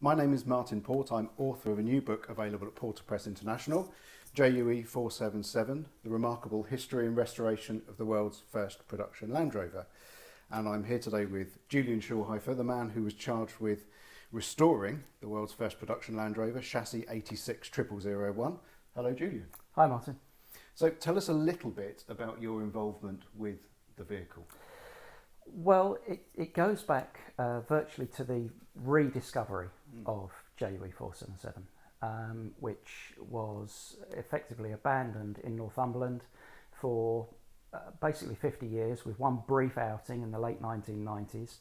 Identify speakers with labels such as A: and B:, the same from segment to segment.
A: My name is Martin Port. I'm author of a new book available at Porter Press International, JUE 477, The Remarkable History and Restoration of the World's First Production Land Rover. And I'm here today with Julian Shoolheifer, the man who was charged with restoring the world's first production Land Rover, chassis 86001. Hello, Julian.
B: Hi, Martin.
A: So tell us a little bit about your involvement with the vehicle.
B: Well, it goes back virtually to the rediscovery of JUE 477, which was effectively abandoned in Northumberland for basically 50 years, with one brief outing in the late 1990s.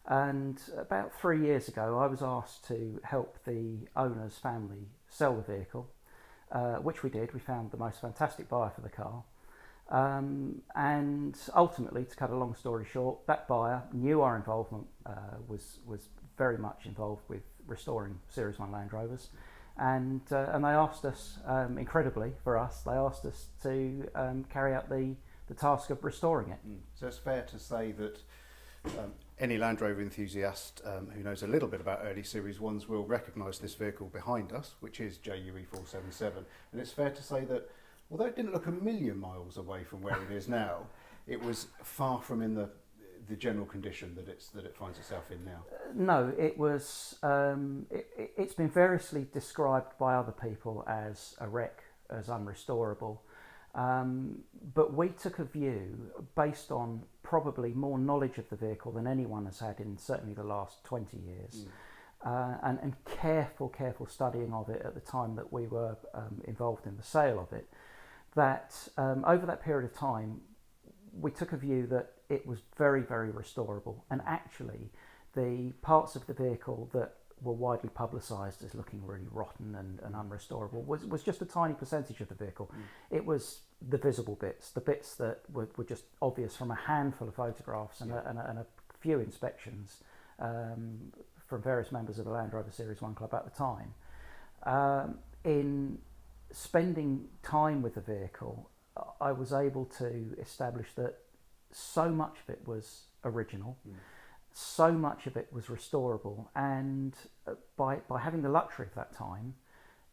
B: And about 3 years ago, I was asked to help the owner's family sell the vehicle, which we did. We found the most fantastic buyer for the car. And ultimately, to cut a long story short, that buyer knew our involvement was very much involved with restoring Series 1 Land Rovers, and they asked us, incredibly for us, they asked us to carry out the task of restoring it.
A: So it's fair to say that any Land Rover enthusiast who knows a little bit about early Series 1s will recognise this vehicle behind us, which is JUE 477, and it's fair to say that although it didn't look a million miles away from where it is now, it was far from in the general condition that it finds itself in now.
B: No, it was. It's been variously described by other people as a wreck, as unrestorable, but we took a view based on probably more knowledge of the vehicle than anyone has had in certainly the last 20 years. And careful studying of it at the time that we were involved in the sale of it, that over that period of time we took a view that it was very, very restorable, and actually the parts of the vehicle that were widely publicised as looking really rotten and unrestorable was just a tiny percentage of the vehicle. It was the visible bits, the bits that were just obvious from a handful of photographs and a few inspections from various members of the Land Rover Series 1 Club at the time. In spending time with the vehicle, I was able to establish that so much of it was original, so much of it was restorable, and by having the luxury of that time,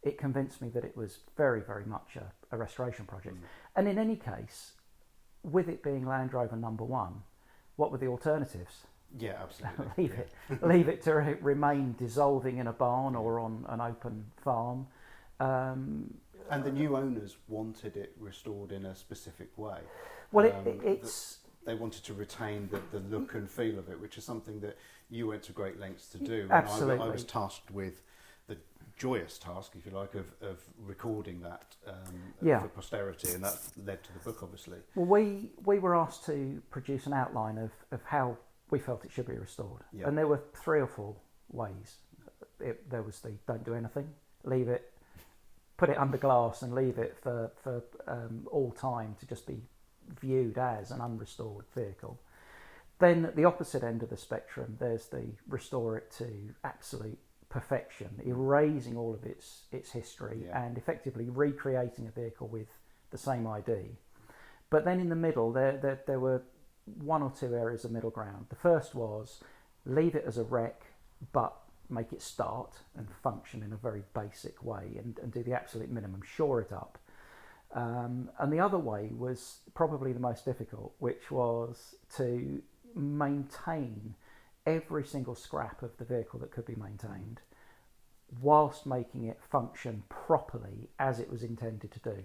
B: it convinced me that it was very, very much a restoration project. And in any case, with it being Land Rover number one, what were the alternatives?
A: Yeah, absolutely.
B: Leave it to remain dissolving in a barn or on an open farm.
A: And the new owners wanted it restored in a specific way.
B: Well,
A: they wanted to retain the look and feel of it, which is something that you went to great lengths to do.
B: Absolutely.
A: And I was tasked with the joyous task, if you like, of recording that for posterity, and that led to the book, obviously.
B: Well, we were asked to produce an outline of how we felt it should be restored. And there were 3 or 4 ways. There was the don't do anything, leave it, put it under glass and leave it for all time to just be viewed as an unrestored vehicle. Then at the opposite end of the spectrum, there's the restore it to absolute perfection, erasing all of its history and effectively recreating a vehicle with the same ID. But then in the middle, there were 1 or 2 areas of middle ground. The first was leave it as a wreck, but make it start and function in a very basic way and do the absolute minimum, shore it up. And the other way was probably the most difficult, which was to maintain every single scrap of the vehicle that could be maintained whilst making it function properly as it was intended to do.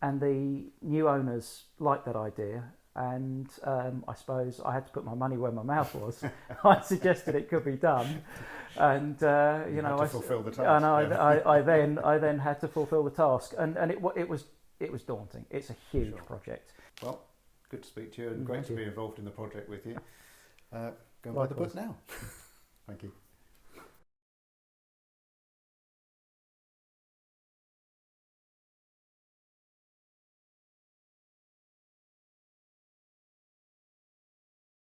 B: And the new owners liked that idea, and I suppose I had to put my money where my mouth was. I suggested it could be done, and
A: you know, I fulfil the task.
B: And I then had to fulfil the task, and it was daunting. It's a huge project.
A: Well, good to speak to you, and great to be involved in the project with you. Go and buy the book now. Thank you.